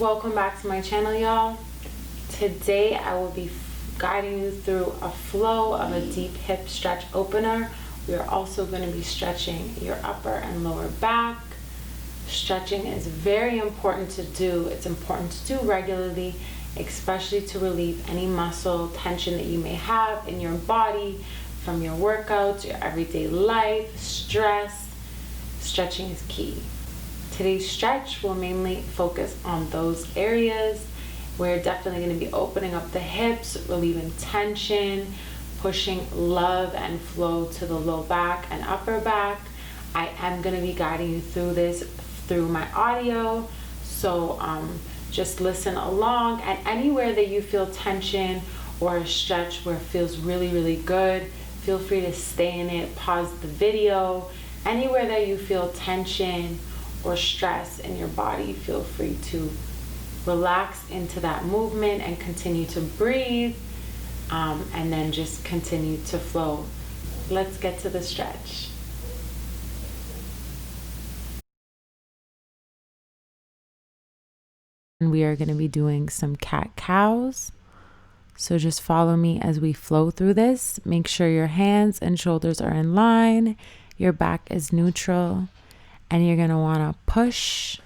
welcome back to my channel, y'all. Today I will be guiding you through a flow of a deep hip stretch opener. We are also going to be stretching your upper and lower back. Stretching is very important to do. It's important to do regularly, especially to relieve any muscle tension that you may have in your body from your workouts, your everyday life, stress. Stretching is key. Today's stretch will mainly focus on those areas. We're definitely going to be opening up the hips, relieving tension, pushing love and flow to the low back and upper back. I am going to be guiding you through this through my audio, so just listen along, and anywhere that you feel tension or a stretch where it feels really good, feel free to stay in it, pause the video. Anywhere that you feel tension or stress in your body, feel free to relax into that movement and continue to breathe, and then just continue to flow. Let's get to the stretch. And we are going to be doing some cat-cows. So just follow me as we flow through this. Make sure your hands and shoulders are in line, your back is neutral, and you're going to want to push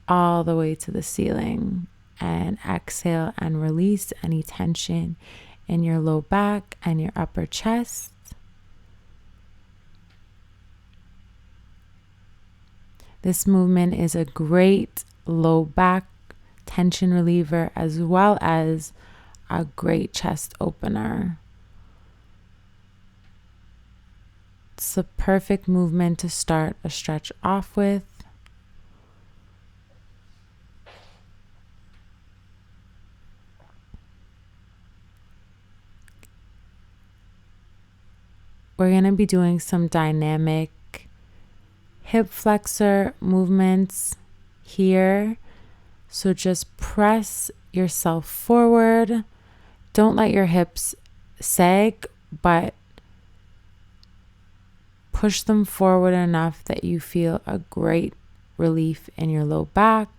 all the way to the ceiling and exhale and release any tension in your low back and your upper chest. This movement is a great low back tension reliever as well as a great chest opener. It's a perfect movement to start a stretch off with. We're going to be doing some dynamic hip flexor movements here. So just press yourself forward. Don't let your hips sag, but push them forward enough that you feel a great relief in your low back.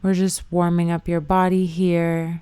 We're just warming up your body here.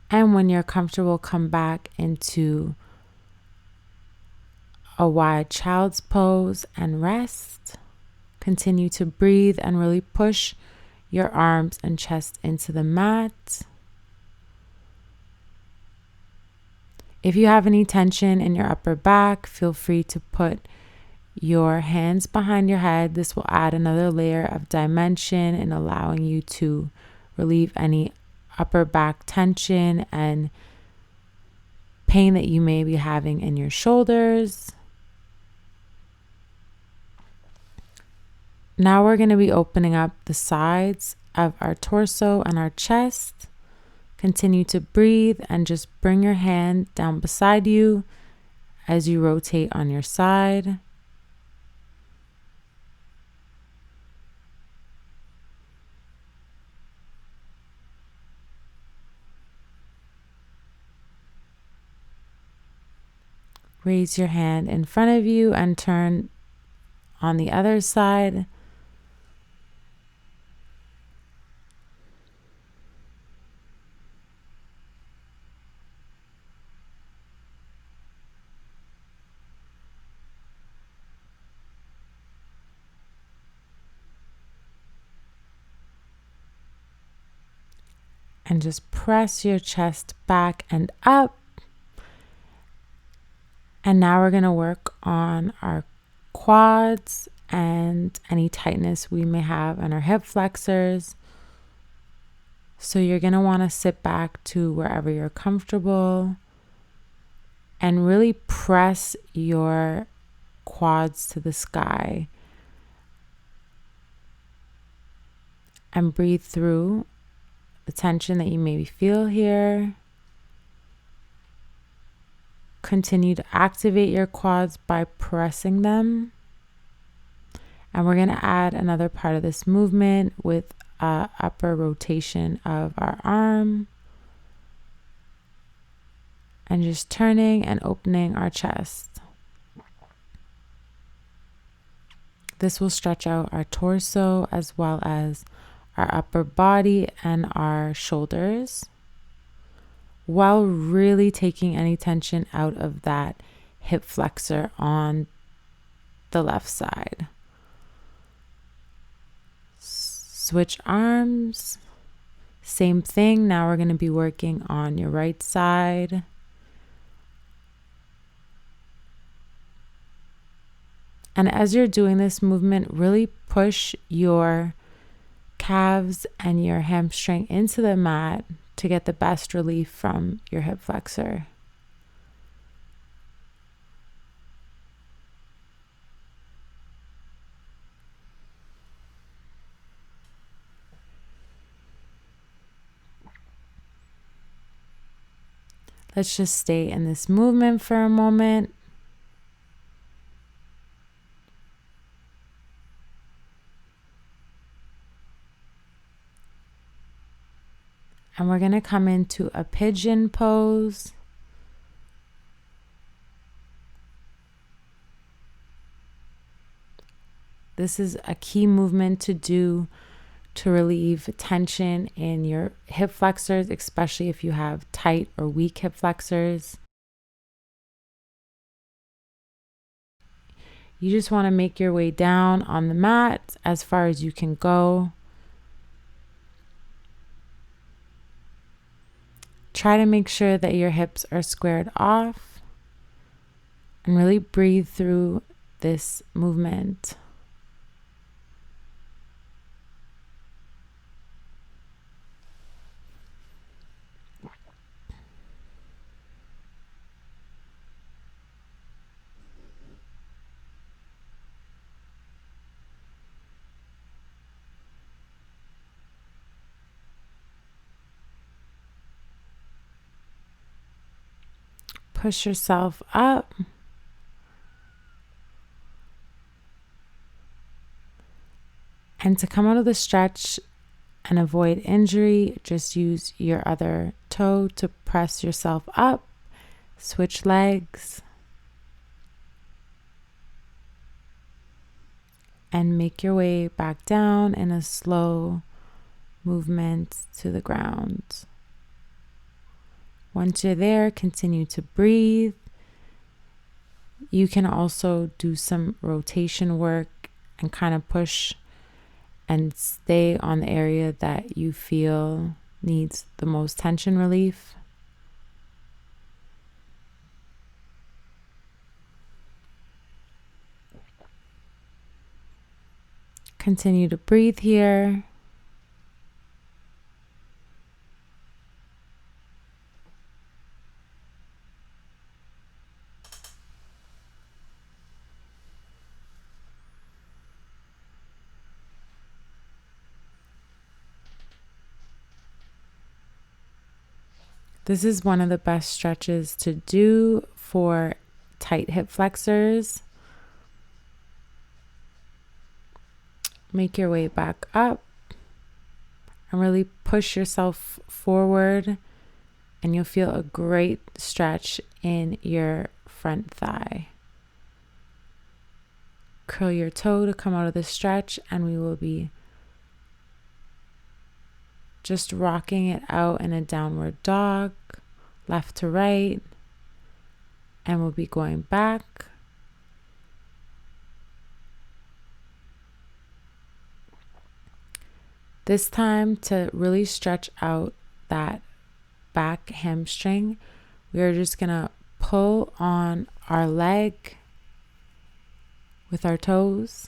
And when you're comfortable, come back into a wide child's pose and rest. Continue to breathe and really push your arms and chest into the mat. If you have any tension in your upper back, feel free to put your hands behind your head. This will add another layer of dimension in allowing you to relieve any upper back tension and pain that you may be having in your shoulders. Now we're going to be opening up the sides of our torso and our chest. Continue to breathe and just bring your hand down beside you as you rotate on your side. Raise your hand in front of you and turn on the other side. And just press your chest back and up. And now we're going to work on our quads and any tightness we may have on our hip flexors. So you're going to want to sit back to wherever you're comfortable and really press your quads to the sky. And breathe through the tension that you maybe feel here. Continue to activate your quads by pressing them. And we're going to add another part of this movement with upper rotation of our arm. and just turning and opening our chest. This will stretch out our torso as well as our upper body and our shoulders, while really taking any tension out of that hip flexor on the left side. Switch arms. Same thing. Now we're going to be working on your right side. And as you're doing this movement, really push your calves and your hamstring into the mat to get the best relief from your hip flexor. Let's just stay in this movement for a moment. And we're going to come into a pigeon pose. This is a key movement to do to relieve tension in your hip flexors, especially if you have tight or weak hip flexors. You just want to make your way down on the mat as far as you can go. Try to make sure that your hips are squared off and really breathe through this movement. Push yourself up. And to come out of the stretch and avoid injury, just use your other toe to press yourself up. Switch legs. And make your way back down in a slow movement to the ground. Once you're there, continue to breathe. You can also do some rotation work and kind of push and stay on the area that you feel needs the most tension relief. Continue to breathe here. This is one of the best stretches to do for tight hip flexors. Make your way back up and really push yourself forward, and you'll feel a great stretch in your front thigh. Curl your toe to come out of the stretch, and we will be just rocking it out in a downward dog, left to right, and we'll be going back. This time, to really stretch out that back hamstring, we are just gonna pull on our leg with our toes.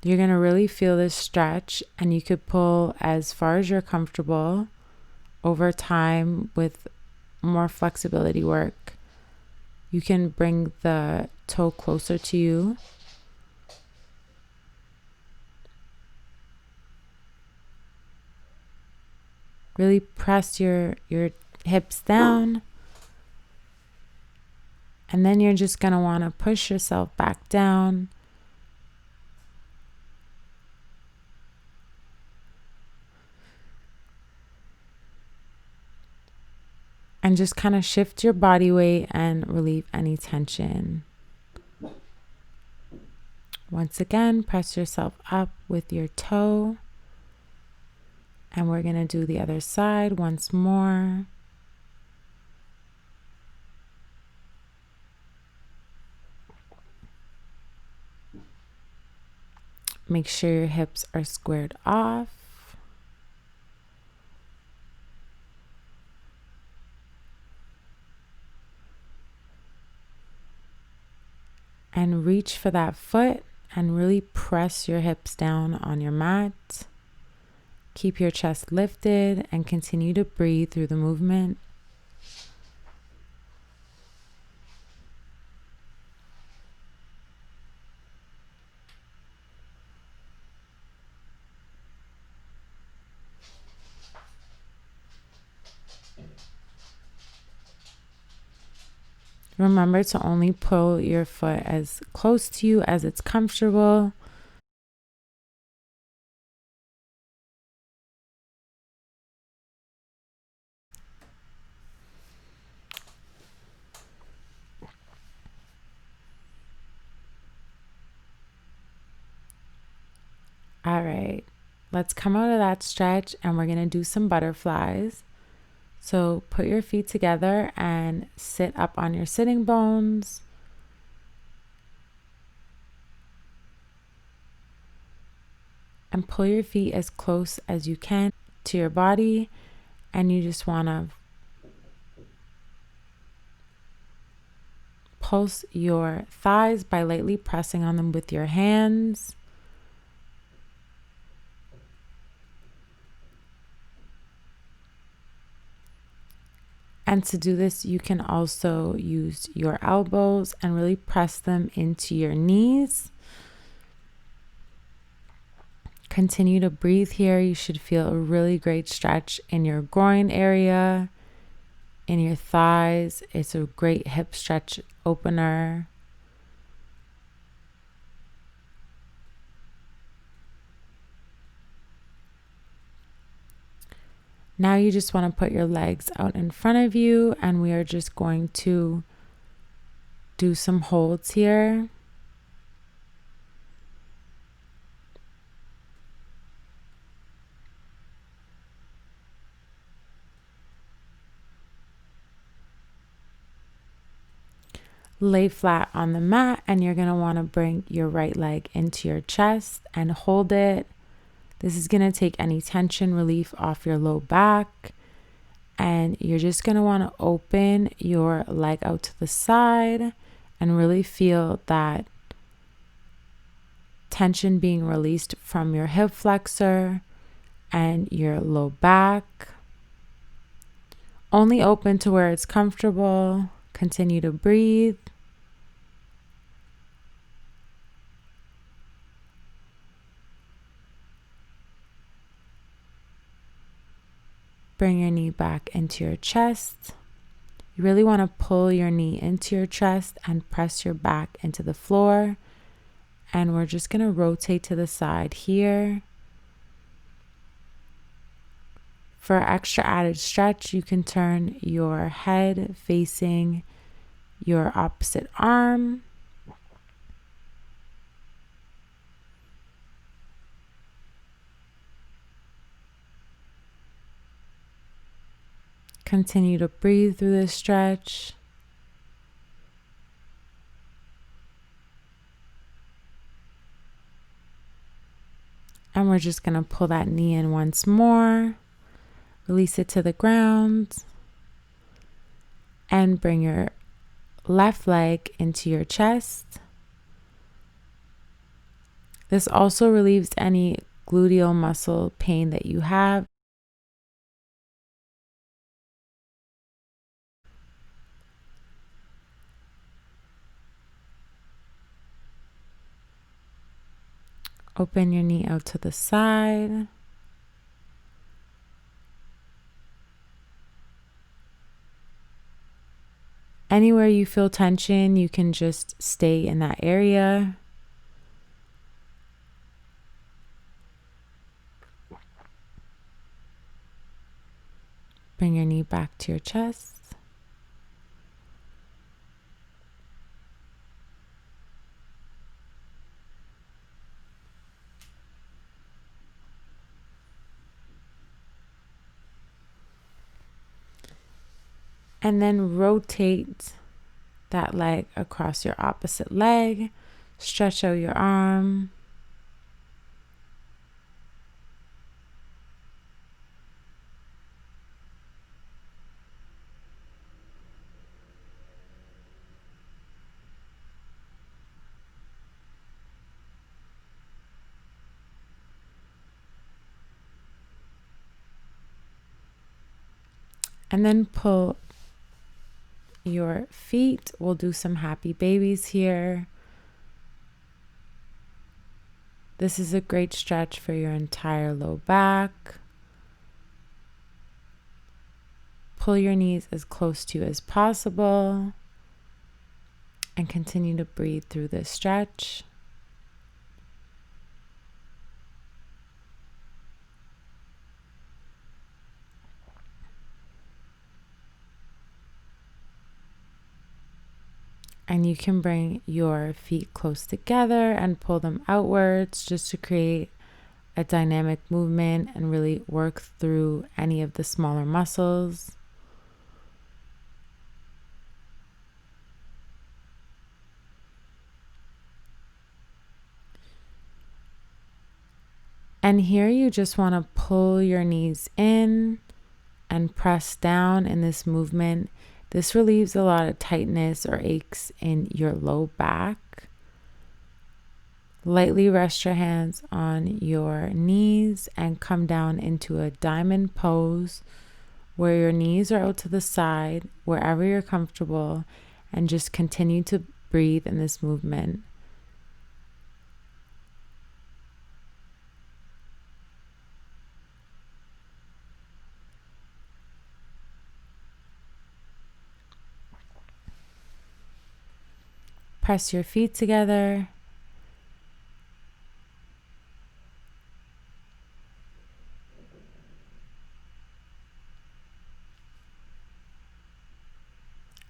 You're gonna really feel this stretch, and you could pull as far as you're comfortable. Over time, with more flexibility work, you can bring the toe closer to you. Really press your hips down. And then you're just going to want to push yourself back down. And just kind of shift your body weight and relieve any tension. Once again, press yourself up with your toe. And we're going to do the other side once more. Make sure your hips are squared off. And reach for that foot and really press your hips down on your mat. Keep your chest lifted and continue to breathe through the movement. Remember to only pull your foot as close to you as it's comfortable. All right, let's come out of that stretch and we're going to do some butterflies. So put your feet together and sit up on your sitting bones. And pull your feet as close as you can to your body. And you just want to pulse your thighs by lightly pressing on them with your hands. And to do this, you can also use your elbows and really press them into your knees. Continue to breathe here. You should feel a really great stretch in your groin area, in your thighs. It's a great hip stretch opener. Now you just want to put your legs out in front of you, and we are just going to do some holds here. Lay flat on the mat, and you're going to want to bring your right leg into your chest and hold it. This is going to take any tension relief off your low back. And you're just going to want to open your leg out to the side and really feel that tension being released from your hip flexor and your low back. Only open to where it's comfortable. Continue to breathe. Bring your knee back into your chest. You really want to pull your knee into your chest and press your back into the floor. And we're just going to rotate to the side here. For extra added stretch, you can turn your head facing your opposite arm. Continue to breathe through this stretch. And we're just going to pull that knee in once more. Release it to the ground. And bring your left leg into your chest. This also relieves any gluteal muscle pain that you have. Open your knee out to the side. Anywhere you feel tension, you can just stay in that area. Bring your knee back to your chest. And then rotate that leg across your opposite leg. Stretch out your arm. And then pull your feet. We'll do some happy babies here. This is a great stretch for your entire low back. Pull your knees as close to you as possible and continue to breathe through this stretch. And you can bring your feet close together and pull them outwards just to create a dynamic movement and really work through any of the smaller muscles. And here you just want to pull your knees in and press down in this movement. This relieves a lot of tightness or aches in your low back. Lightly rest your hands on your knees and come down into a diamond pose where your knees are out to the side, wherever you're comfortable, and just continue to breathe in this movement. Press your feet together.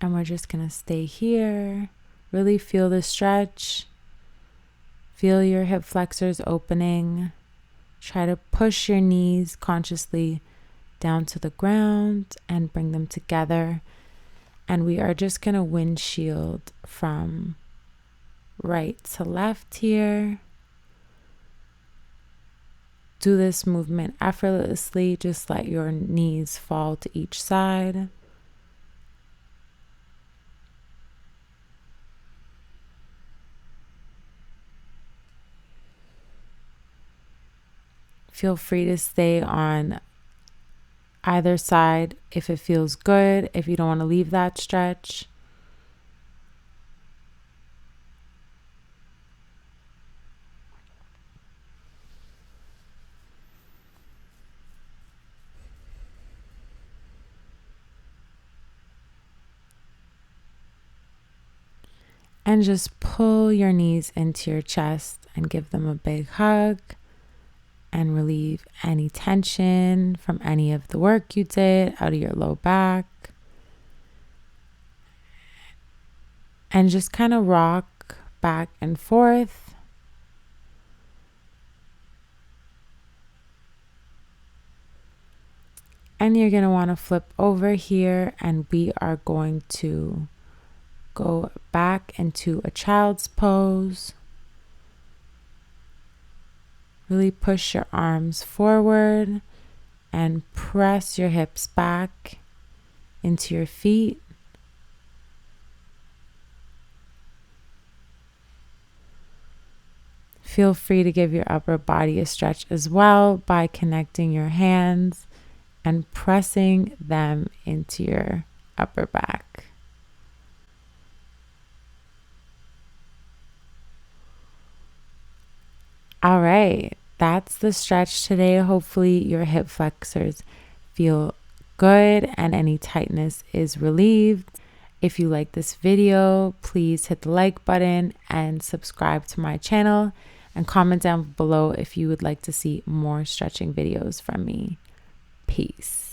And we're just going to stay here. Really feel the stretch. Feel your hip flexors opening. Try to push your knees consciously down to the ground and bring them together. And we are just going to windshield from right to left here. Do this movement effortlessly. Just let your knees fall to each side. Feel free to stay on either side if it feels good, if you don't want to leave that stretch. And just pull your knees into your chest and give them a big hug and relieve any tension from any of the work you did out of your low back. And just kind of rock back and forth. And you're going to want to flip over here, and we are going to go back into a child's pose. Really push your arms forward and press your hips back into your feet. Feel free to give your upper body a stretch as well by connecting your hands and pressing them into your upper back. All right, that's the stretch today. Hopefully your hip flexors feel good and any tightness is relieved. If you like this video, please hit the like button and subscribe to my channel, and comment down below if you would like to see more stretching videos from me. Peace.